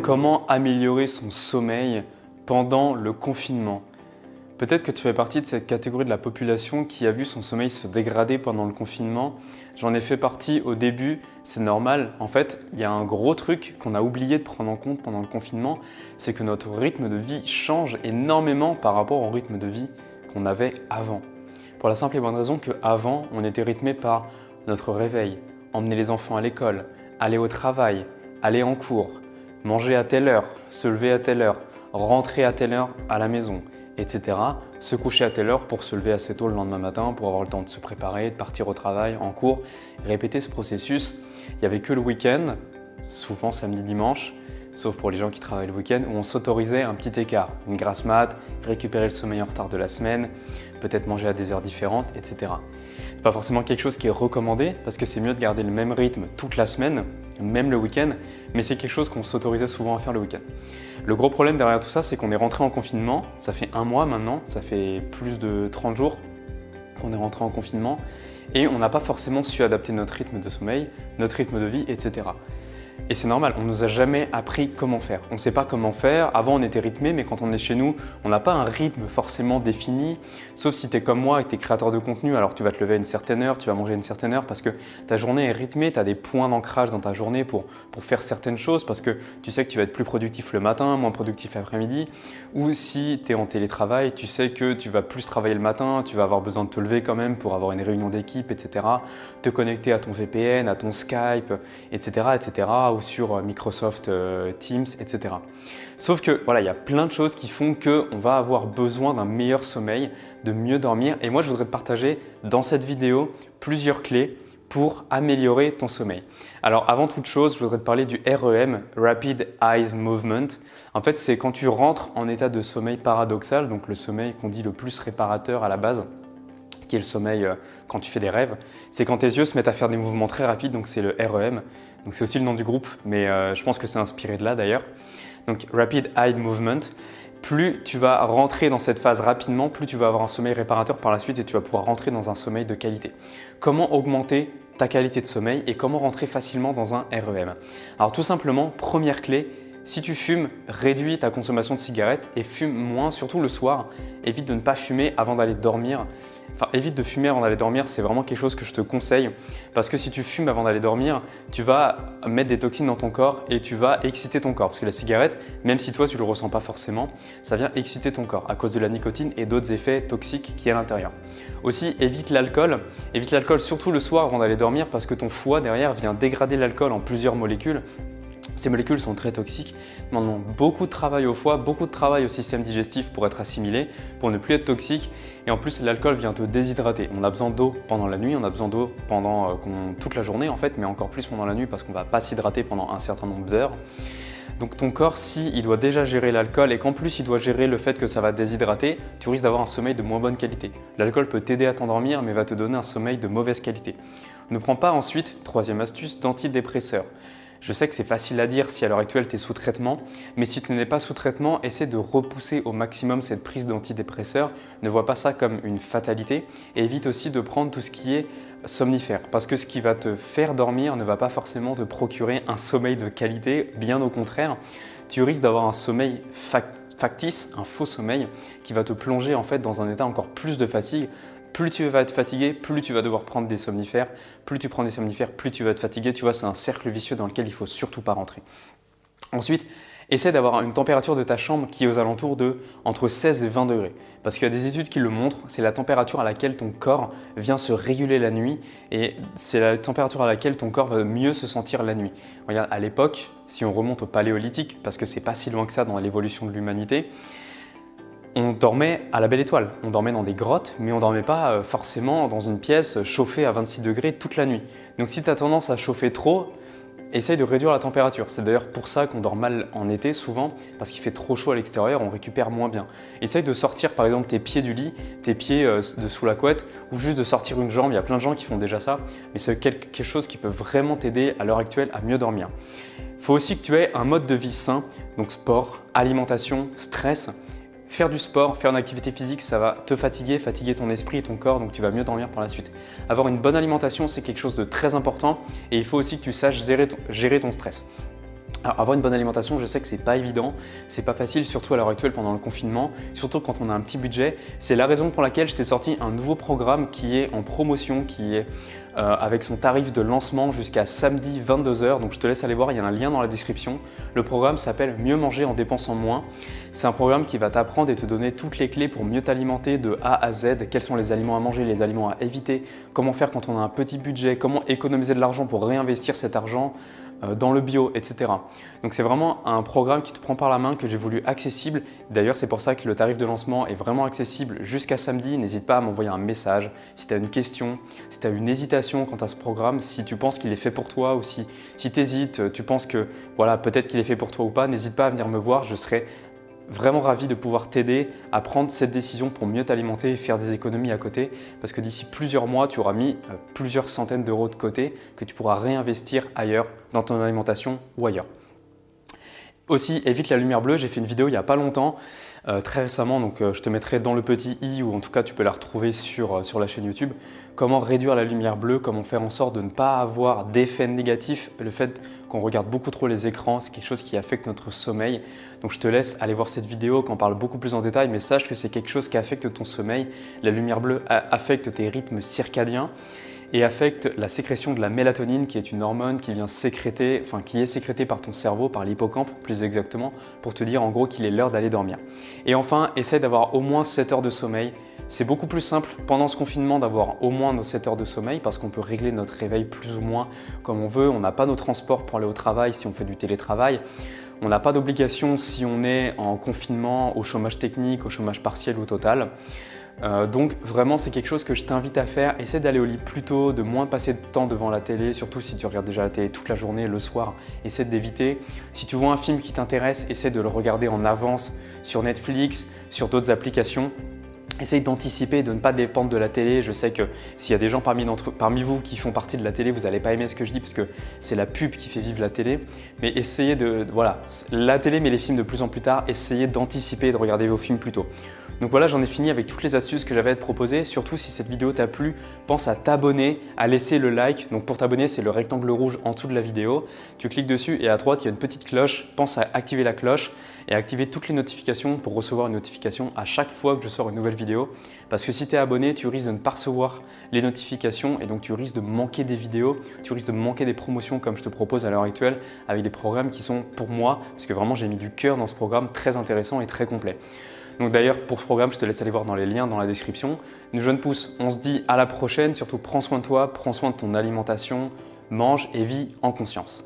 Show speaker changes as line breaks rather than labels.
Comment améliorer son sommeil pendant le confinement? Peut-être que tu fais partie de cette catégorie de la population qui a vu son sommeil se dégrader pendant le confinement. J'en ai fait partie au début, c'est normal. En fait, il y a un gros truc qu'on a oublié de prendre en compte pendant le confinement, c'est que notre rythme de vie change énormément par rapport au rythme de vie qu'on avait avant. Pour la simple et bonne raison qu'avant, on était rythmé par notre réveil, emmener les enfants à l'école, aller au travail, aller en cours, manger à telle heure, se lever à telle heure, rentrer à telle heure à la maison, etc. Se coucher à telle heure pour se lever assez tôt le lendemain matin, pour avoir le temps de se préparer, de partir au travail, en cours, répéter ce processus. Il n'y avait que le week-end, souvent samedi, dimanche, sauf pour les gens qui travaillent le week-end, où on s'autorisait un petit écart, une grasse mat, récupérer le sommeil en retard de la semaine, peut-être manger à des heures différentes, etc. C'est pas forcément quelque chose qui est recommandé parce que c'est mieux de garder le même rythme toute la semaine, même le week-end, mais c'est quelque chose qu'on s'autorisait souvent à faire le week-end. Le gros problème derrière tout ça, c'est qu'on est rentré en confinement, ça fait un mois maintenant, ça fait plus de 30 jours qu'on est rentré en confinement et on n'a pas forcément su adapter notre rythme de sommeil, notre rythme de vie, etc. Et c'est normal, on ne nous a jamais appris comment faire. On ne sait pas comment faire. Avant, on était rythmé, mais quand on est chez nous, on n'a pas un rythme forcément défini. Sauf si tu es comme moi et que tu es créateur de contenu, alors tu vas te lever à une certaine heure, tu vas manger à une certaine heure parce que ta journée est rythmée, tu as des points d'ancrage dans ta journée pour faire certaines choses parce que tu sais que tu vas être plus productif le matin, moins productif l'après-midi. Ou si tu es en télétravail, tu sais que tu vas plus travailler le matin, tu vas avoir besoin de te lever quand même pour avoir une réunion d'équipe, etc. Te connecter à ton VPN, à ton Skype, etc. etc. ou sur Microsoft Teams, etc. Sauf que voilà, il y a plein de choses qui font qu'on va avoir besoin d'un meilleur sommeil, de mieux dormir. Et moi, je voudrais te partager dans cette vidéo plusieurs clés pour améliorer ton sommeil. Alors avant toute chose, je voudrais te parler du REM, Rapid Eye Movement. En fait, c'est quand tu rentres en état de sommeil paradoxal, donc le sommeil qu'on dit le plus réparateur à la base, qui est le sommeil quand tu fais des rêves, c'est quand tes yeux se mettent à faire des mouvements très rapides, donc c'est le REM. Donc c'est aussi le nom du groupe, mais je pense que c'est inspiré de là d'ailleurs. Donc Rapid Eye Movement. Plus tu vas rentrer dans cette phase rapidement, plus tu vas avoir un sommeil réparateur par la suite et tu vas pouvoir rentrer dans un sommeil de qualité. Comment augmenter ta qualité de sommeil et comment rentrer facilement dans un REM? Alors tout simplement, première clé, si tu fumes, réduis ta consommation de cigarettes et fume moins, surtout le soir. Évite de ne pas fumer avant d'aller dormir. Enfin, évite de fumer avant d'aller dormir, c'est vraiment quelque chose que je te conseille parce que si tu fumes avant d'aller dormir, tu vas mettre des toxines dans ton corps et tu vas exciter ton corps parce que la cigarette, même si toi tu ne le ressens pas forcément, ça vient exciter ton corps à cause de la nicotine et d'autres effets toxiques qui est à l'intérieur. Aussi, évite l'alcool surtout le soir avant d'aller dormir parce que ton foie derrière vient dégrader l'alcool en plusieurs molécules. Ces molécules sont très toxiques, demandent beaucoup de travail au foie, beaucoup de travail au système digestif pour être assimilé, pour ne plus être toxique. Et en plus, l'alcool vient te déshydrater. On a besoin d'eau pendant la nuit, on a besoin d'eau pendant toute la journée en fait, mais encore plus pendant la nuit parce qu'on ne va pas s'hydrater pendant un certain nombre d'heures. Donc ton corps, il doit déjà gérer l'alcool et qu'en plus il doit gérer le fait que ça va déshydrater, tu risques d'avoir un sommeil de moins bonne qualité. L'alcool peut t'aider à t'endormir mais va te donner un sommeil de mauvaise qualité. Ne prends pas ensuite, troisième astuce, d'antidépresseurs. Je sais que c'est facile à dire si à l'heure actuelle tu es sous traitement, mais si tu n'es pas sous traitement, essaie de repousser au maximum cette prise d'antidépresseurs. Ne vois pas ça comme une fatalité et évite aussi de prendre tout ce qui est somnifère parce que ce qui va te faire dormir ne va pas forcément te procurer un sommeil de qualité, bien au contraire. Tu risques d'avoir un sommeil factice, un faux sommeil qui va te plonger en fait dans un état encore plus de fatigue. Plus tu vas être fatigué, plus tu vas devoir prendre des somnifères. Plus tu prends des somnifères, plus tu vas être fatigué. Tu vois, c'est un cercle vicieux dans lequel il ne faut surtout pas rentrer. Ensuite, essaie d'avoir une température de ta chambre qui est aux alentours de entre 16 et 20 degrés. Parce qu'il y a des études qui le montrent, c'est la température à laquelle ton corps vient se réguler la nuit et c'est la température à laquelle ton corps va mieux se sentir la nuit. Regarde, à l'époque, si on remonte au paléolithique, parce que c'est pas si loin que ça dans l'évolution de l'humanité, on dormait à la belle étoile, on dormait dans des grottes, mais on ne dormait pas forcément dans une pièce chauffée à 26 degrés toute la nuit. Donc si tu as tendance à chauffer trop, essaye de réduire la température. C'est d'ailleurs pour ça qu'on dort mal en été souvent, parce qu'il fait trop chaud à l'extérieur, on récupère moins bien. Essaye de sortir par exemple tes pieds du lit, tes pieds de sous la couette, ou juste de sortir une jambe, il y a plein de gens qui font déjà ça, mais c'est quelque chose qui peut vraiment t'aider à l'heure actuelle à mieux dormir. Il faut aussi que tu aies un mode de vie sain, donc sport, alimentation, stress. Faire du sport, faire une activité physique, ça va te fatiguer ton esprit et ton corps, donc tu vas mieux dormir par la suite. Avoir une bonne alimentation, c'est quelque chose de très important et il faut aussi que tu saches gérer ton stress. Alors, avoir une bonne alimentation, je sais que c'est pas évident, c'est pas facile, surtout à l'heure actuelle pendant le confinement, surtout quand on a un petit budget. C'est la raison pour laquelle je t'ai sorti un nouveau programme qui est en promotion, qui est avec son tarif de lancement jusqu'à samedi 22h. Donc je te laisse aller voir, il y a un lien dans la description. Le programme s'appelle Mieux manger en dépensant moins. C'est un programme qui va t'apprendre et te donner toutes les clés pour mieux t'alimenter de A à Z. Quels sont les aliments à manger, les aliments à éviter, comment faire quand on a un petit budget, comment économiser de l'argent pour réinvestir cet argent dans le bio, etc. Donc c'est vraiment un programme qui te prend par la main, que j'ai voulu accessible. D'ailleurs, c'est pour ça que le tarif de lancement est vraiment accessible jusqu'à samedi. N'hésite pas à m'envoyer un message si tu as une question, si tu as une hésitation quant à ce programme, si tu penses qu'il est fait pour toi ou si tu hésites, tu penses que voilà, peut-être qu'il est fait pour toi ou pas, n'hésite pas à venir me voir, je serai vraiment ravi de pouvoir t'aider à prendre cette décision pour mieux t'alimenter et faire des économies à côté, parce que d'ici plusieurs mois, tu auras mis plusieurs centaines d'euros de côté que tu pourras réinvestir ailleurs dans ton alimentation ou ailleurs. Aussi, évite la lumière bleue. J'ai fait une vidéo il n'y a pas longtemps, très récemment, donc je te mettrai dans le petit i, ou en tout cas tu peux la retrouver sur la chaîne YouTube. Comment réduire la lumière bleue, comment faire en sorte de ne pas avoir d'effet négatif. Le fait qu'on regarde beaucoup trop les écrans, c'est quelque chose qui affecte notre sommeil. Donc je te laisse aller voir cette vidéo qui en parle beaucoup plus en détail, mais sache que c'est quelque chose qui affecte ton sommeil. La lumière bleue affecte tes rythmes circadiens et affecte la sécrétion de la mélatonine, qui est une hormone qui est sécrétée par ton cerveau, par l'hippocampe plus exactement, pour te dire en gros qu'il est l'heure d'aller dormir. Et enfin, essaie d'avoir au moins 7 heures de sommeil. C'est beaucoup plus simple pendant ce confinement d'avoir au moins nos 7 heures de sommeil, parce qu'on peut régler notre réveil plus ou moins comme on veut. On n'a pas nos transports pour aller au travail si on fait du télétravail. On n'a pas d'obligation si on est en confinement, au chômage technique, au chômage partiel ou total. Donc vraiment c'est quelque chose que je t'invite à faire. Essaie d'aller au lit plus tôt, de moins passer de temps devant la télé, surtout si tu regardes déjà la télé toute la journée, le soir, essaie d'éviter. Si tu vois un film qui t'intéresse, essaie de le regarder en avance sur Netflix, sur d'autres applications. Essaye d'anticiper, de ne pas dépendre de la télé. Je sais que s'il y a des gens parmi vous qui font partie de la télé, vous n'allez pas aimer ce que je dis parce que c'est la pub qui fait vivre la télé. Mais essayez voilà, la télé met les films de plus en plus tard, essayez d'anticiper et de regarder vos films plus tôt. Donc voilà, j'en ai fini avec toutes les astuces que j'avais à te proposer. Surtout si cette vidéo t'a plu, pense à t'abonner, à laisser le like. Donc pour t'abonner, c'est le rectangle rouge en dessous de la vidéo. Tu cliques dessus et à droite, il y a une petite cloche. Pense à activer la cloche et activer toutes les notifications pour recevoir une notification à chaque fois que je sors une nouvelle vidéo. Parce que si tu es abonné, tu risques de ne pas recevoir les notifications et donc tu risques de manquer des vidéos, tu risques de manquer des promotions comme je te propose à l'heure actuelle avec des programmes qui sont pour moi, parce que vraiment j'ai mis du cœur dans ce programme très intéressant et très complet. Donc d'ailleurs, pour ce programme, je te laisse aller voir dans les liens dans la description. Nous jeunes pousses, on se dit à la prochaine. Surtout, prends soin de toi, prends soin de ton alimentation, mange et vis en conscience.